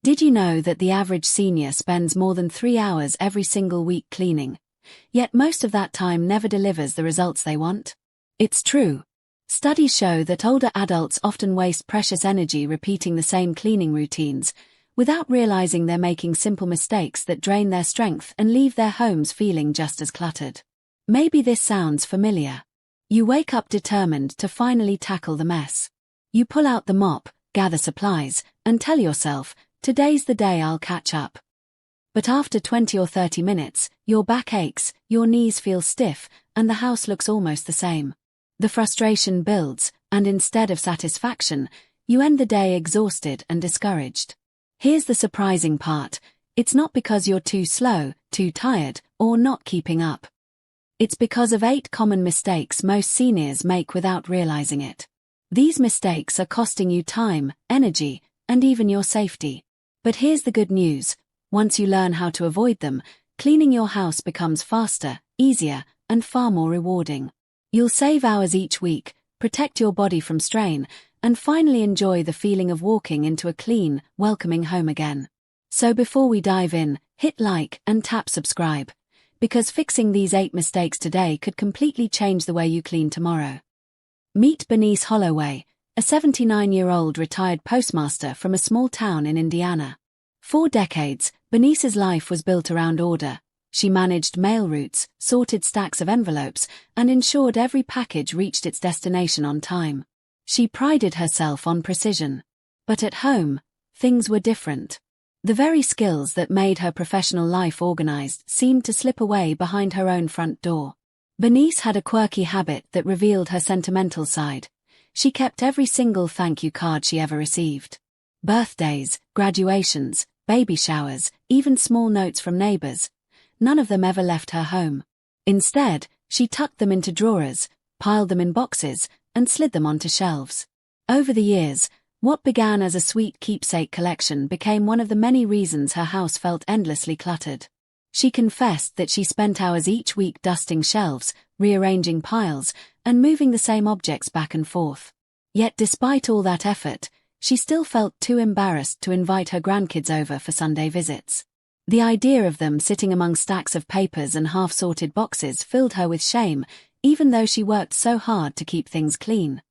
Did you know that the average senior spends more than 3 hours every single week cleaning? Yet most of that time never delivers the results they want? It's true. Studies show that older adults often waste precious energy repeating the same cleaning routines, without realizing they're making simple mistakes that drain their strength and leave their homes feeling just as cluttered. Maybe this sounds familiar. You wake up determined to finally tackle the mess. You pull out the mop, gather supplies, and tell yourself, today's the day I'll catch up. But after 20 or 30 minutes, your back aches, your knees feel stiff, and the house looks almost the same. The frustration builds, and instead of satisfaction, you end the day exhausted and discouraged. Here's the surprising part: it's not because you're too slow, too tired, or not keeping up. It's because of 8 common mistakes most seniors make without realizing it. These mistakes are costing you time, energy, and even your safety. But here's the good news: once you learn how to avoid them, cleaning your house becomes faster, easier, and far more rewarding. You'll save hours each week, protect your body from strain, and finally enjoy the feeling of walking into a clean, welcoming home again. So before we dive in, hit like and tap subscribe, because fixing these 8 mistakes today could completely change the way you clean tomorrow. Meet Bernice Holloway, a 79-year-old retired postmaster from a small town in Indiana. For decades, Bernice's life was built around order. She managed mail routes, sorted stacks of envelopes, and ensured every package reached its destination on time. She prided herself on precision. But at home, things were different. The very skills that made her professional life organized seemed to slip away behind her own front door. Bernice had a quirky habit that revealed her sentimental side. She kept every single thank you card she ever received. Birthdays, graduations, baby showers, even small notes from neighbors. None of them ever left her home. Instead, she tucked them into drawers, piled them in boxes, and slid them onto shelves. Over the years, what began as a sweet keepsake collection became one of the many reasons her house felt endlessly cluttered. She confessed that she spent hours each week dusting shelves, rearranging piles, and moving the same objects back and forth. Yet despite all that effort, she still felt too embarrassed to invite her grandkids over for Sunday visits. The idea of them sitting among stacks of papers and half-sorted boxes filled her with shame, even though she worked so hard to keep things clean.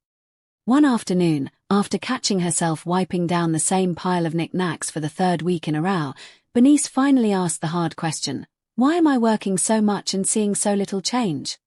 One afternoon, after catching herself wiping down the same pile of knickknacks for the 3rd week in a row, Bernice finally asked the hard question: why am I working so much and seeing so little change?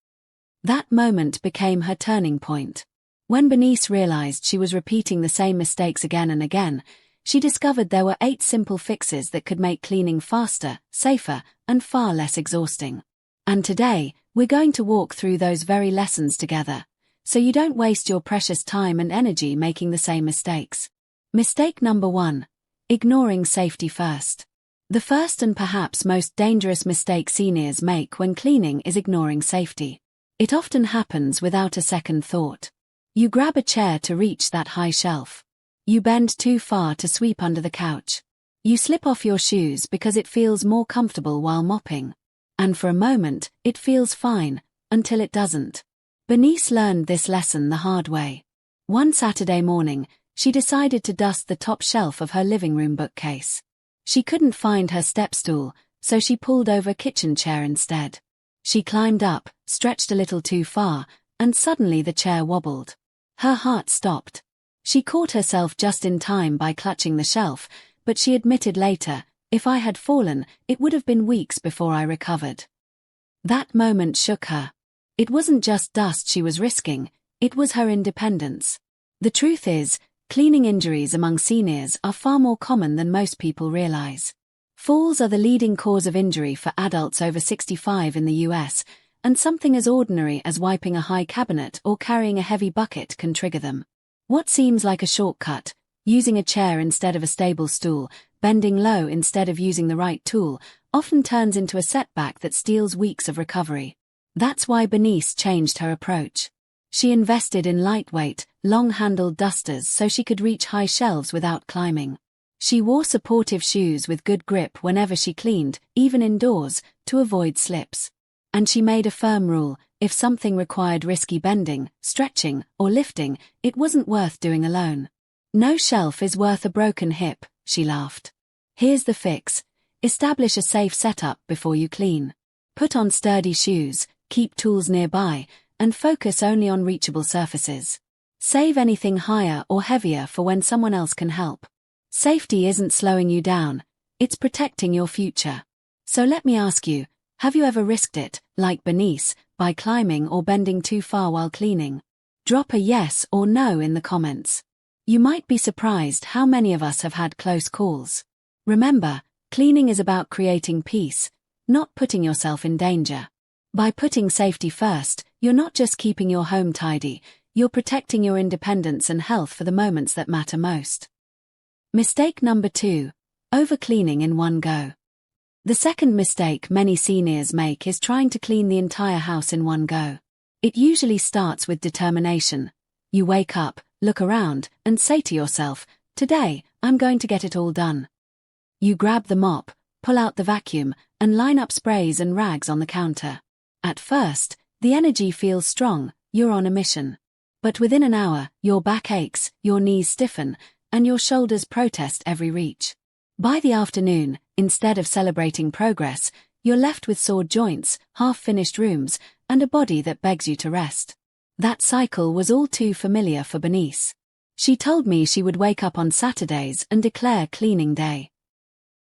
That moment became her turning point. When Bernice realized she was repeating the same mistakes again and again, she discovered there were 8 simple fixes that could make cleaning faster, safer, and far less exhausting. And today, we're going to walk through those very lessons together, so you don't waste your precious time and energy making the same mistakes. Mistake number 1: ignoring safety first. The first and perhaps most dangerous mistake seniors make when cleaning is ignoring safety. It often happens without a second thought. You grab a chair to reach that high shelf. You bend too far to sweep under the couch. You slip off your shoes because it feels more comfortable while mopping. And for a moment, it feels fine, until it doesn't. Bernice learned this lesson the hard way. One Saturday morning, she decided to dust the top shelf of her living room bookcase. She couldn't find her step stool, so she pulled over a kitchen chair instead. She climbed up, stretched a little too far, and suddenly the chair wobbled. Her heart stopped. She caught herself just in time by clutching the shelf, but she admitted later, "If I had fallen, it would have been weeks before I recovered." That moment shook her. It wasn't just dust she was risking, it was her independence. The truth is, cleaning injuries among seniors are far more common than most people realize. Falls are the leading cause of injury for adults over 65 in the US, and something as ordinary as wiping a high cabinet or carrying a heavy bucket can trigger them. What seems like a shortcut, using a chair instead of a stable stool, bending low instead of using the right tool, often turns into a setback that steals weeks of recovery. That's why Bernice changed her approach. She invested in lightweight, long-handled dusters so she could reach high shelves without climbing. She wore supportive shoes with good grip whenever she cleaned, even indoors, to avoid slips. And she made a firm rule: if something required risky bending, stretching, or lifting, it wasn't worth doing alone. "No shelf is worth a broken hip," she laughed. Here's the fix. Establish a safe setup before you clean. Put on sturdy shoes, keep tools nearby, and focus only on reachable surfaces. Save anything higher or heavier for when someone else can help. Safety isn't slowing you down, it's protecting your future. So let me ask you, have you ever risked it, like Bernice, by climbing or bending too far while cleaning? Drop a yes or no in the comments. You might be surprised how many of us have had close calls. Remember, cleaning is about creating peace, not putting yourself in danger. By putting safety first, you're not just keeping your home tidy, you're protecting your independence and health for the moments that matter most. Mistake number 2. Overcleaning in one go. The second mistake many seniors make is trying to clean the entire house in one go. It usually starts with determination. You wake up, look around, and say to yourself, "Today, I'm going to get it all done." You grab the mop, pull out the vacuum, and line up sprays and rags on the counter. At first, the energy feels strong, you're on a mission. But within an hour, your back aches, your knees stiffen, and your shoulders protest every reach. By the afternoon, instead of celebrating progress, you're left with sore joints, half-finished rooms, and a body that begs you to rest. That cycle was all too familiar for Bernice. She told me she would wake up on Saturdays and declare cleaning day.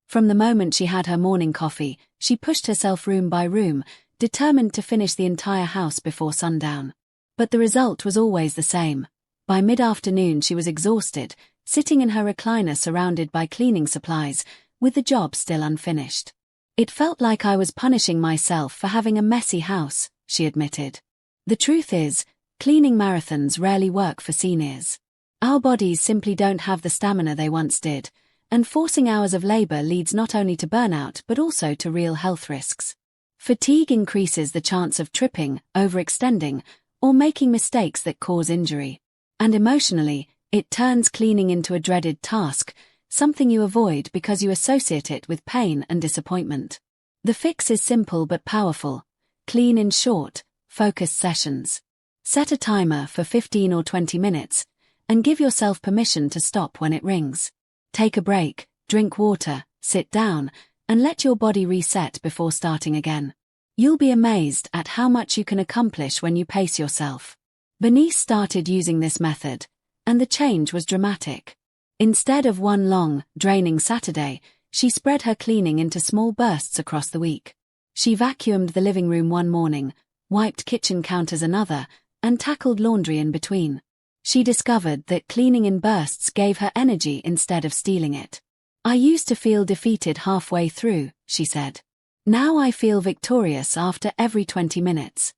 From the moment she had her morning coffee, she pushed herself room by room, determined to finish the entire house before sundown. But the result was always the same. By mid-afternoon she was exhausted, sitting in her recliner surrounded by cleaning supplies, with the job still unfinished. "It felt like I was punishing myself for having a messy house," she admitted. The truth is, cleaning marathons rarely work for seniors. Our bodies simply don't have the stamina they once did, and forcing hours of labor leads not only to burnout but also to real health risks. Fatigue increases the chance of tripping, overextending, or making mistakes that cause injury. And emotionally, it turns cleaning into a dreaded task, something you avoid because you associate it with pain and disappointment. The fix is simple but powerful. Clean in short, focused sessions. Set a timer for 15 or 20 minutes, and give yourself permission to stop when it rings. Take a break, drink water, sit down, and let your body reset before starting again. You'll be amazed at how much you can accomplish when you pace yourself. Bernice started using this method, and the change was dramatic. Instead of one long, draining Saturday, she spread her cleaning into small bursts across the week. She vacuumed the living room one morning, wiped kitchen counters another, and tackled laundry in between. She discovered that cleaning in bursts gave her energy instead of stealing it. "I used to feel defeated halfway through," she said. "Now I feel victorious after every 20 minutes."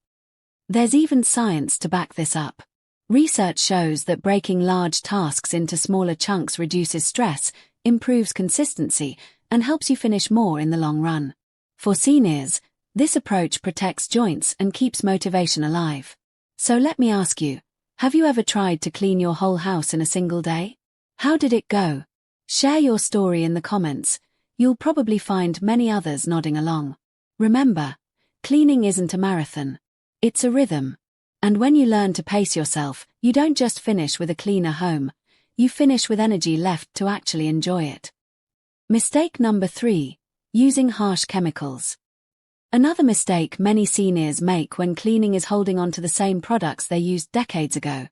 There's even science to back this up. Research shows that breaking large tasks into smaller chunks reduces stress, improves consistency, and helps you finish more in the long run. For seniors, this approach protects joints and keeps motivation alive. So let me ask you, have you ever tried to clean your whole house in a single day? How did it go? Share your story in the comments. You'll probably find many others nodding along. Remember, cleaning isn't a marathon. It's a rhythm. And when you learn to pace yourself, you don't just finish with a cleaner home, you finish with energy left to actually enjoy it. Mistake number 3. Using harsh chemicals. Another mistake many seniors make when cleaning is holding on to the same products they used decades ago.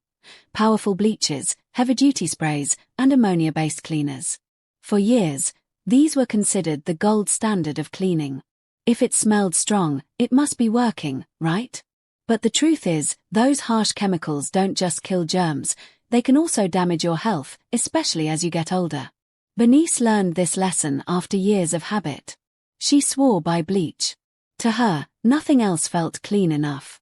Powerful bleaches, heavy-duty sprays, and ammonia-based cleaners. For years, these were considered the gold standard of cleaning. If it smelled strong, it must be working, right? But the truth is, those harsh chemicals don't just kill germs, they can also damage your health, especially as you get older. Bernice learned this lesson after years of habit. She swore by bleach. To her, nothing else felt clean enough.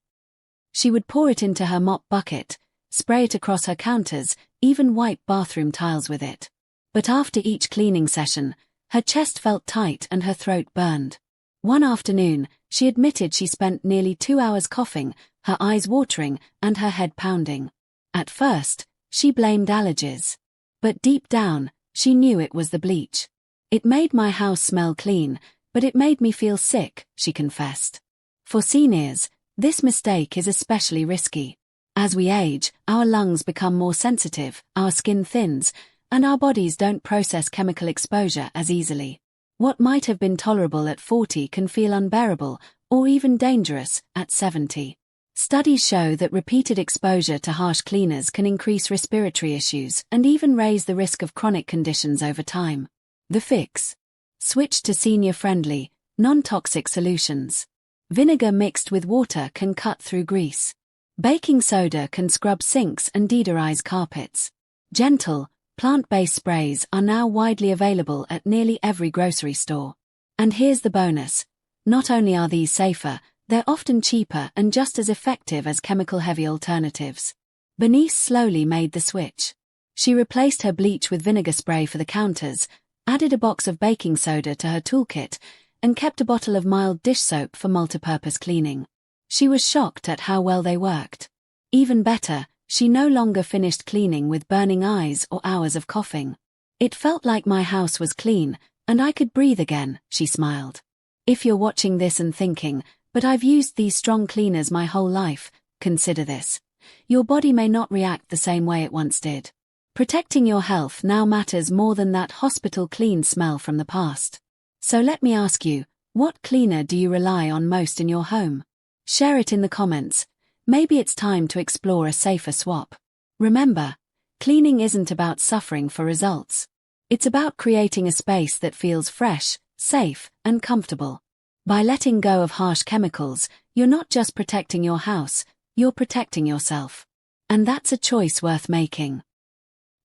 She would pour it into her mop bucket, spray it across her counters, even wipe bathroom tiles with it. But after each cleaning session, her chest felt tight and her throat burned. One afternoon, she admitted she spent nearly 2 hours coughing, her eyes watering, and her head pounding. At first, she blamed allergies. But deep down, she knew it was the bleach. "It made my house smell clean, but it made me feel sick," she confessed. For seniors, this mistake is especially risky. As we age, our lungs become more sensitive, our skin thins, and our bodies don't process chemical exposure as easily. What might have been tolerable at 40 can feel unbearable, or even dangerous, at 70. Studies show that repeated exposure to harsh cleaners can increase respiratory issues and even raise the risk of chronic conditions over time. The fix: switch to senior-friendly, non-toxic solutions. Vinegar mixed with water can cut through grease. Baking soda can scrub sinks and deodorize carpets. Gentle, plant-based sprays are now widely available at nearly every grocery store. And here's the bonus: not only are these safer, they're often cheaper and just as effective as chemical-heavy alternatives. Bernice slowly made the switch. She replaced her bleach with vinegar spray for the counters, added a box of baking soda to her toolkit, and kept a bottle of mild dish soap for multipurpose cleaning. She was shocked at how well they worked. Even better, she no longer finished cleaning with burning eyes or hours of coughing. "It felt like my house was clean, and I could breathe again," she smiled. If you're watching this and thinking, "But I've used these strong cleaners my whole life," consider this. Your body may not react the same way it once did. Protecting your health now matters more than that hospital clean smell from the past. So let me ask you, what cleaner do you rely on most in your home? Share it in the comments. Maybe it's time to explore a safer swap. Remember, cleaning isn't about suffering for results. It's about creating a space that feels fresh, safe, and comfortable. By letting go of harsh chemicals, you're not just protecting your house, you're protecting yourself. And that's a choice worth making.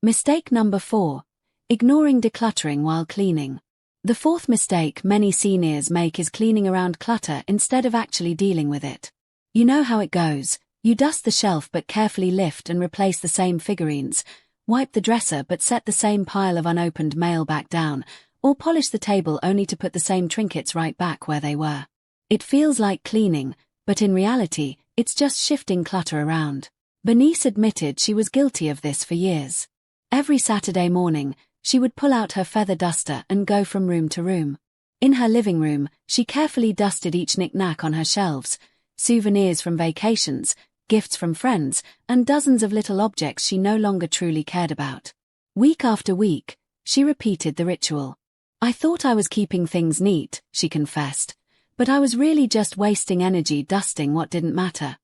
Mistake number 4. Ignoring decluttering while cleaning. The fourth mistake many seniors make is cleaning around clutter instead of actually dealing with it. You know how it goes. You dust the shelf but carefully lift and replace the same figurines, wipe the dresser but set the same pile of unopened mail back down, or polish the table only to put the same trinkets right back where they were. It feels like cleaning, but in reality, it's just shifting clutter around. Bernice admitted she was guilty of this for years. Every Saturday morning, she would pull out her feather duster and go from room to room. In her living room, she carefully dusted each knick-knack on her shelves, souvenirs from vacations, gifts from friends, and dozens of little objects she no longer truly cared about. Week after week, she repeated the ritual. "I thought I was keeping things neat," she confessed, "but I was really just wasting energy dusting what didn't matter."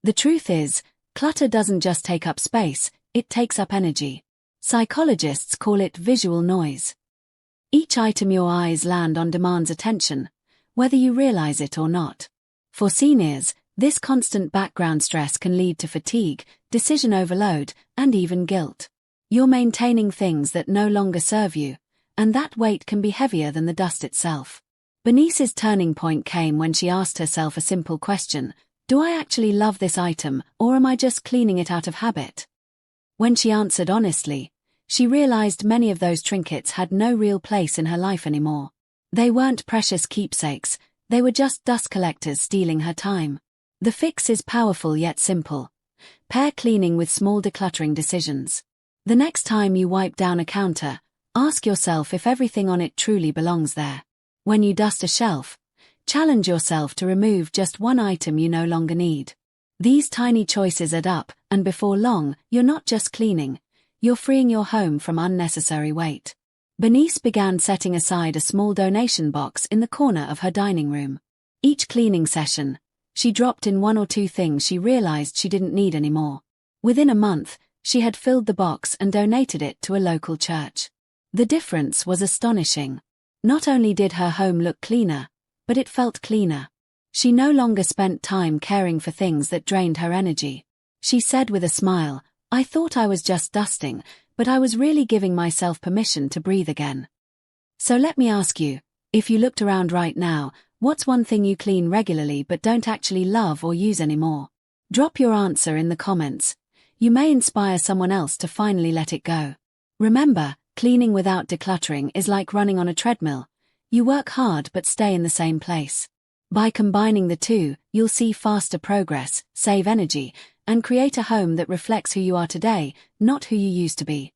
The truth is, clutter doesn't just take up space, it takes up energy. Psychologists call it visual noise. Each item your eyes land on demands attention, whether you realize it or not. For seniors, this constant background stress can lead to fatigue, decision overload, and even guilt. You're maintaining things that no longer serve you, and that weight can be heavier than the dust itself. Bernice's turning point came when she asked herself a simple question: do I actually love this item, or am I just cleaning it out of habit? When she answered honestly, she realized many of those trinkets had no real place in her life anymore. They weren't precious keepsakes, they were just dust collectors stealing her time. The fix is powerful yet simple. Pair cleaning with small decluttering decisions. The next time you wipe down a counter, ask yourself if everything on it truly belongs there. When you dust a shelf, challenge yourself to remove just one item you no longer need. These tiny choices add up, and before long, you're not just cleaning, you're freeing your home from unnecessary weight. Bernice began setting aside a small donation box in the corner of her dining room. Each cleaning session, she dropped in one or two things she realized she didn't need anymore. Within a month, she had filled the box and donated it to a local church. The difference was astonishing. Not only did her home look cleaner, but it felt cleaner. She no longer spent time caring for things that drained her energy. She said with a smile, "I thought I was just dusting, but I was really giving myself permission to breathe again." So let me ask you, if you looked around right now, what's one thing you clean regularly but don't actually love or use anymore? Drop your answer in the comments. You may inspire someone else to finally let it go. Remember, cleaning without decluttering is like running on a treadmill. You work hard but stay in the same place. By combining the two, you'll see faster progress, save energy, and create a home that reflects who you are today, not who you used to be.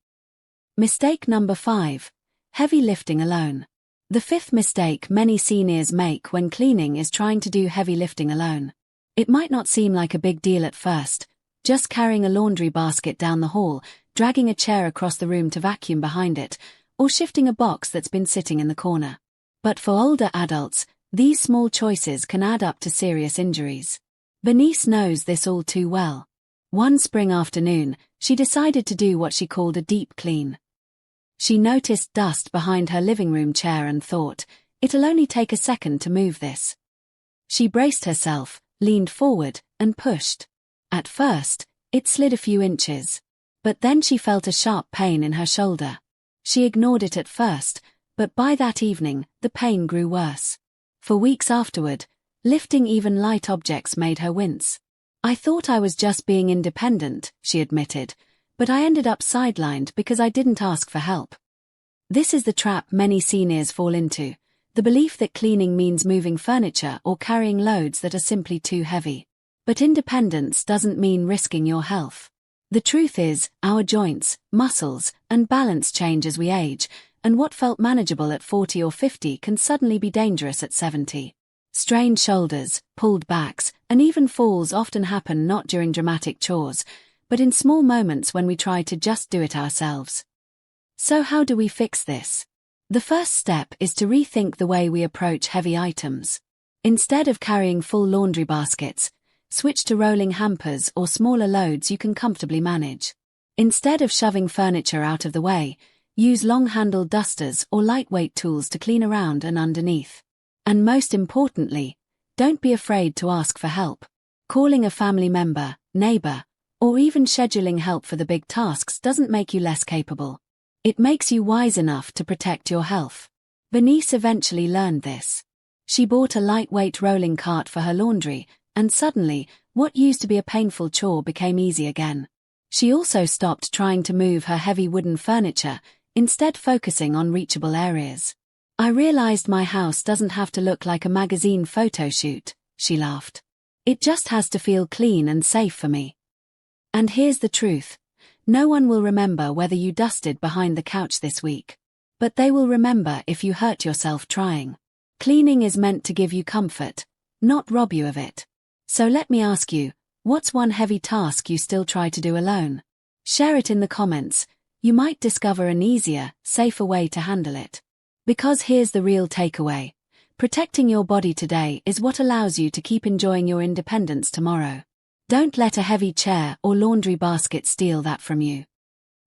Mistake number 5. Heavy lifting alone. The fifth mistake many seniors make when cleaning is trying to do heavy lifting alone. It might not seem like a big deal at first, just carrying a laundry basket down the hall, dragging a chair across the room to vacuum behind it, or shifting a box that's been sitting in the corner. But for older adults, these small choices can add up to serious injuries. Bernice knows this all too well. One spring afternoon, she decided to do what she called a deep clean. She noticed dust behind her living room chair and thought, it'll only take a second to move this. She braced herself, leaned forward, and pushed. At first, it slid a few inches. But then she felt a sharp pain in her shoulder. She ignored it at first, but by that evening, the pain grew worse. For weeks afterward, lifting even light objects made her wince. I thought I was just being independent, she admitted, but I ended up sidelined because I didn't ask for help. This is the trap many seniors fall into, the belief that cleaning means moving furniture or carrying loads that are simply too heavy. But independence doesn't mean risking your health. The truth is, our joints, muscles, and balance change as we age, and what felt manageable at 40 or 50 can suddenly be dangerous at 70. Strained shoulders, pulled backs, and even falls often happen not during dramatic chores, but in small moments when we try to just do it ourselves. So how do we fix this? The first step is to rethink the way we approach heavy items. Instead of carrying full laundry baskets, switch to rolling hampers or smaller loads you can comfortably manage. Instead of shoving furniture out of the way, use long-handled dusters or lightweight tools to clean around and underneath. And most importantly, don't be afraid to ask for help. Calling a family member, neighbor, or even scheduling help for the big tasks doesn't make you less capable. It makes you wise enough to protect your health. Bernice eventually learned this. She bought a lightweight rolling cart for her laundry, and suddenly, what used to be a painful chore became easy again. She also stopped trying to move her heavy wooden furniture, instead focusing on reachable areas. I realized my house doesn't have to look like a magazine photo shoot, she laughed. It just has to feel clean and safe for me. And here's the truth. No one will remember whether you dusted behind the couch this week. But they will remember if you hurt yourself trying. Cleaning is meant to give you comfort, not rob you of it. So let me ask you, what's one heavy task you still try to do alone? Share it in the comments. You might discover an easier, safer way to handle it. Because here's the real takeaway. Protecting your body today is what allows you to keep enjoying your independence tomorrow. Don't let a heavy chair or laundry basket steal that from you.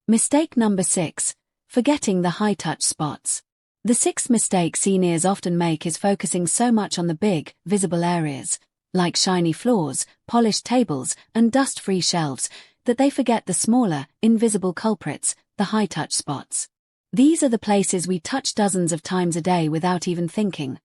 Mistake number 6. Forgetting the high-touch spots. The sixth mistake seniors often make is focusing so much on the big, visible areas, like shiny floors, polished tables, and dust-free shelves, that they forget the smaller, invisible culprits, the high-touch spots. These are the places we touch dozens of times a day without even thinking.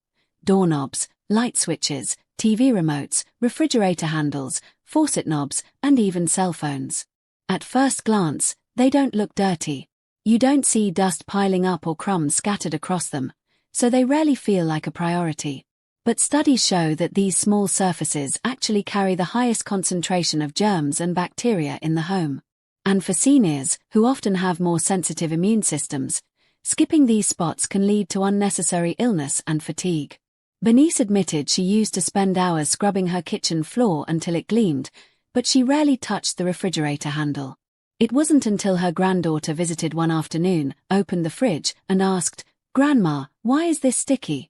Doorknobs, light switches, TV remotes, refrigerator handles, faucet knobs, and even cell phones. At first glance, they don't look dirty. You don't see dust piling up or crumbs scattered across them, so they rarely feel like a priority. But studies show that these small surfaces actually carry the highest concentration of germs and bacteria in the home. And for seniors, who often have more sensitive immune systems, skipping these spots can lead to unnecessary illness and fatigue. Bernice admitted she used to spend hours scrubbing her kitchen floor until it gleamed, but she rarely touched the refrigerator handle. It wasn't until her granddaughter visited one afternoon, opened the fridge, and asked, "Grandma, why is this sticky?"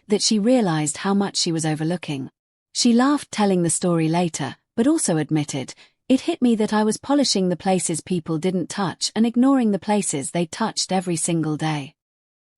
that she realized how much she was overlooking. She laughed telling the story later, but also admitted, "It hit me that I was polishing the places people didn't touch and ignoring the places they touched every single day."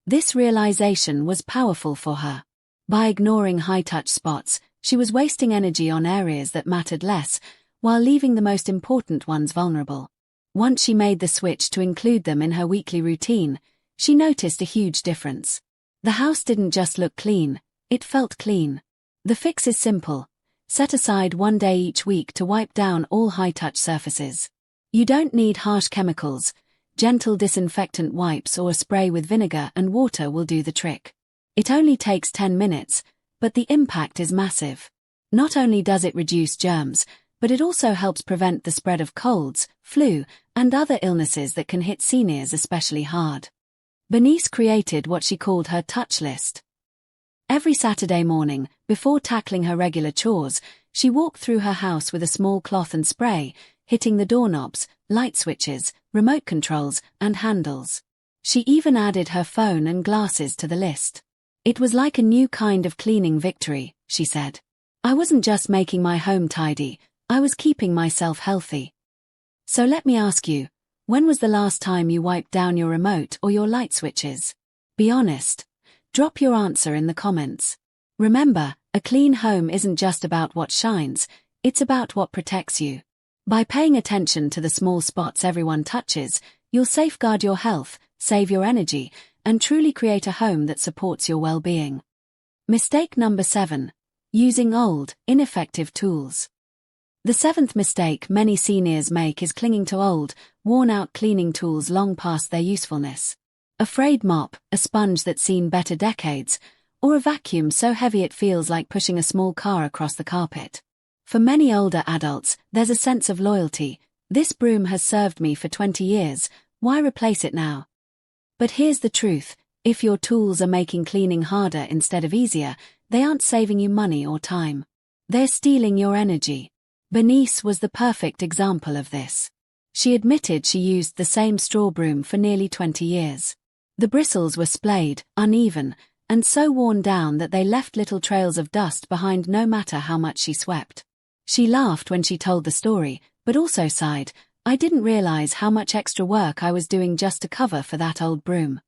This realization was powerful for her. By ignoring high-touch spots, she was wasting energy on areas that mattered less, while leaving the most important ones vulnerable. Once she made the switch to include them in her weekly routine, she noticed a huge difference. The house didn't just look clean, it felt clean. The fix is simple. Set aside one day each week to wipe down all high-touch surfaces. You don't need harsh chemicals. Gentle disinfectant wipes or a spray with vinegar and water will do the trick. It only takes 10 minutes, but the impact is massive. Not only does it reduce germs, but it also helps prevent the spread of colds, flu, and other illnesses that can hit seniors especially hard. Bernice created what she called her touch list. Every Saturday morning, before tackling her regular chores, she walked through her house with a small cloth and spray, hitting the doorknobs, light switches, remote controls, and handles. She even added her phone and glasses to the list. It was like a new kind of cleaning victory, she said. I wasn't just making my home tidy, I was keeping myself healthy. So let me ask you, when was the last time you wiped down your remote or your light switches? Be honest. Drop your answer in the comments. Remember, a clean home isn't just about what shines, it's about what protects you. By paying attention to the small spots everyone touches, you'll safeguard your health, save your energy, and truly create a home that supports your well-being. Mistake number 7. Using old, ineffective tools. The 7th mistake many seniors make is clinging to old, worn-out cleaning tools long past their usefulness. A frayed mop, a sponge that's seen better decades, or a vacuum so heavy it feels like pushing a small car across the carpet. For many older adults, there's a sense of loyalty. This broom has served me for 20 years, why replace it now? But here's the truth, if your tools are making cleaning harder instead of easier, they aren't saving you money or time. They're stealing your energy. Bernice was the perfect example of this. She admitted she used the same straw broom for nearly 20 years. The bristles were splayed, uneven, and so worn down that they left little trails of dust behind no matter how much she swept. She laughed when she told the story, but also sighed, I didn't realize how much extra work I was doing just to cover for that old broom.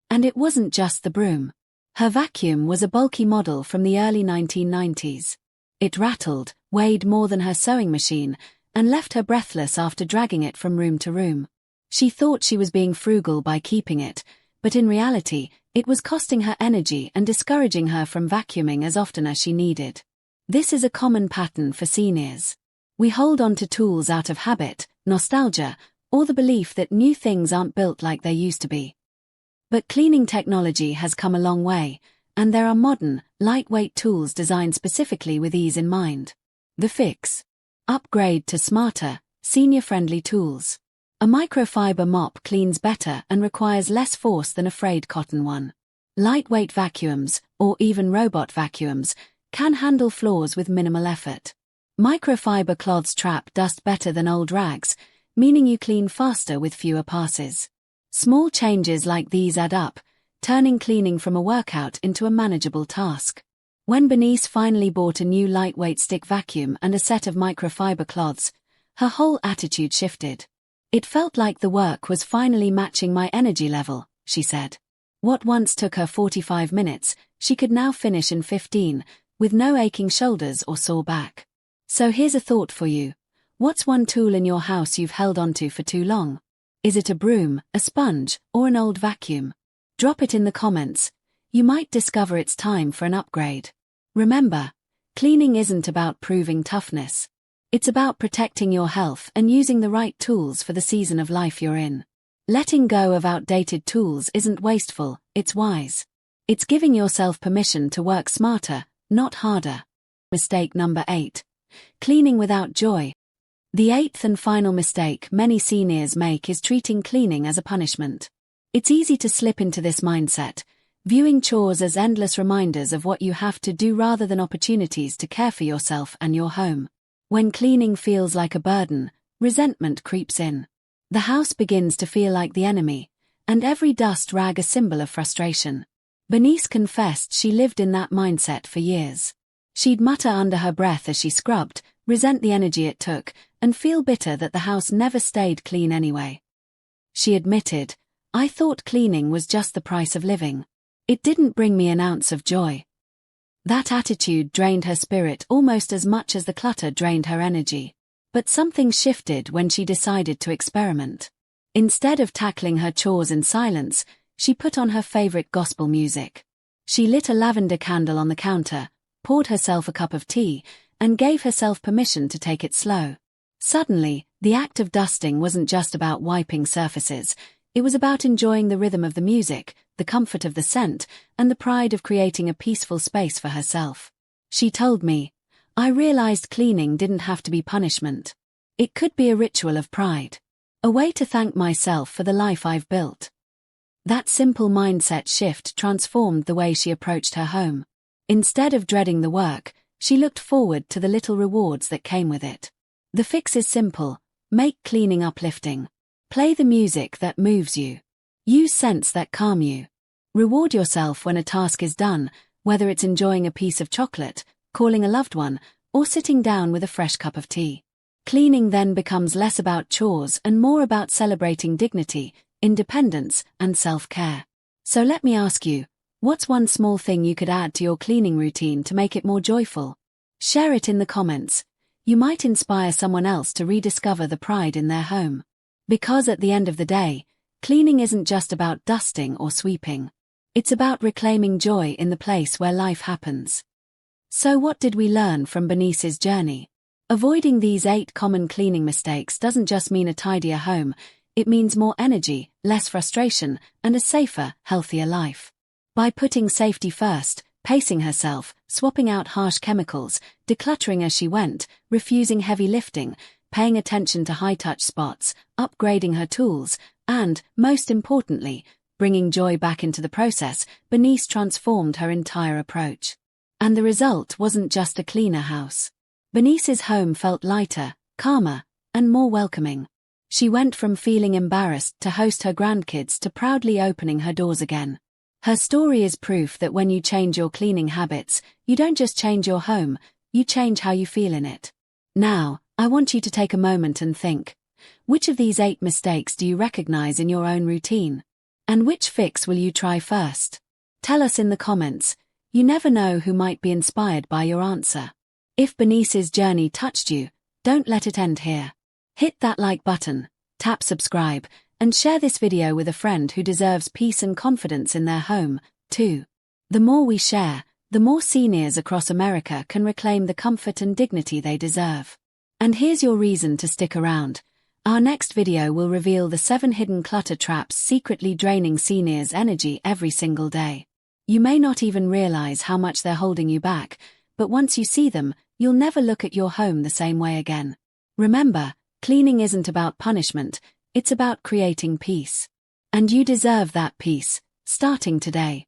And it wasn't just the broom. Her vacuum was a bulky model from the early 1990s. It rattled, weighed more than her sewing machine, and left her breathless after dragging it from room to room. She thought she was being frugal by keeping it, but in reality, it was costing her energy and discouraging her from vacuuming as often as she needed. This is a common pattern for seniors. We hold on to tools out of habit, nostalgia, or the belief that new things aren't built like they used to be. But cleaning technology has come a long way, and there are modern, lightweight tools designed specifically with ease in mind. The fix. Upgrade to smarter, senior-friendly tools. A microfiber mop cleans better and requires less force than a frayed cotton one. Lightweight vacuums, or even robot vacuums, can handle floors with minimal effort. Microfiber cloths trap dust better than old rags, meaning you clean faster with fewer passes. Small changes like these add up, turning cleaning from a workout into a manageable task. When Bernice finally bought a new lightweight stick vacuum and a set of microfiber cloths, her whole attitude shifted. It felt like the work was finally matching my energy level, she said. What once took her 45 minutes, she could now finish in 15, with no aching shoulders or sore back. So here's a thought for you. What's one tool in your house you've held onto for too long? Is it a broom, a sponge, or an old vacuum? Drop it in the comments. You might discover it's time for an upgrade. Remember, cleaning isn't about proving toughness. It's about protecting your health and using the right tools for the season of life you're in. Letting go of outdated tools isn't wasteful, it's wise. It's giving yourself permission to work smarter, not harder. Mistake number 8. Cleaning without joy. The 8th and final mistake many seniors make is treating cleaning as a punishment. It's easy to slip into this mindset, viewing chores as endless reminders of what you have to do rather than opportunities to care for yourself and your home. When cleaning feels like a burden, resentment creeps in. The house begins to feel like the enemy, and every dust rag a symbol of frustration. Bernice confessed she lived in that mindset for years. She'd mutter under her breath as she scrubbed, resent the energy it took, and feel bitter that the house never stayed clean anyway. She admitted, I thought cleaning was just the price of living. It didn't bring me an ounce of joy. That attitude drained her spirit almost as much as the clutter drained her energy. But something shifted when she decided to experiment. Instead of tackling her chores in silence, she put on her favorite gospel music. She lit a lavender candle on the counter, poured herself a cup of tea, and gave herself permission to take it slow. Suddenly, the act of dusting wasn't just about wiping surfaces, it was about enjoying the rhythm of the music, the comfort of the scent, and the pride of creating a peaceful space for herself. She told me, I realized cleaning didn't have to be punishment. It could be a ritual of pride. A way to thank myself for the life I've built. That simple mindset shift transformed the way she approached her home. Instead of dreading the work, she looked forward to the little rewards that came with it. The fix is simple, Make cleaning uplifting. Play the music that moves you. Use scents that calm you. Reward yourself when a task is done, whether it's enjoying a piece of chocolate, calling a loved one, or sitting down with a fresh cup of tea. Cleaning then becomes less about chores and more about celebrating dignity, independence, and self-care. So let me ask you, what's one small thing you could add to your cleaning routine to make it more joyful? Share it in the comments. You might inspire someone else to rediscover the pride in their home. Because at the end of the day, cleaning isn't just about dusting or sweeping. It's about reclaiming joy in the place where life happens. So what did we learn from Bernice's journey? Avoiding these 8 common cleaning mistakes doesn't just mean a tidier home, it means more energy, less frustration, and a safer, healthier life. By putting safety first, pacing herself, swapping out harsh chemicals, decluttering as she went, refusing heavy lifting, paying attention to high-touch spots, upgrading her tools, and, most importantly, bringing joy back into the process, Bernice transformed her entire approach. And the result wasn't just a cleaner house. Bernice's home felt lighter, calmer, and more welcoming. She went from feeling embarrassed to host her grandkids to proudly opening her doors again. Her story is proof that when you change your cleaning habits, you don't just change your home, you change how you feel in it. Now, I want you to take a moment and think, which of these 8 mistakes do you recognize in your own routine? And which fix will you try first? Tell us in the comments. You never know who might be inspired by your answer. If Bernice's journey touched you, don't let it end here. Hit that like button, tap subscribe, and share this video with a friend who deserves peace and confidence in their home, too. The more we share, the more seniors across America can reclaim the comfort and dignity they deserve. And here's your reason to stick around. Our next video will reveal the 7 hidden clutter traps secretly draining seniors' energy every single day. You may not even realize how much they're holding you back, but once you see them, you'll never look at your home the same way again. Remember, cleaning isn't about punishment, it's about creating peace. And you deserve that peace, starting today.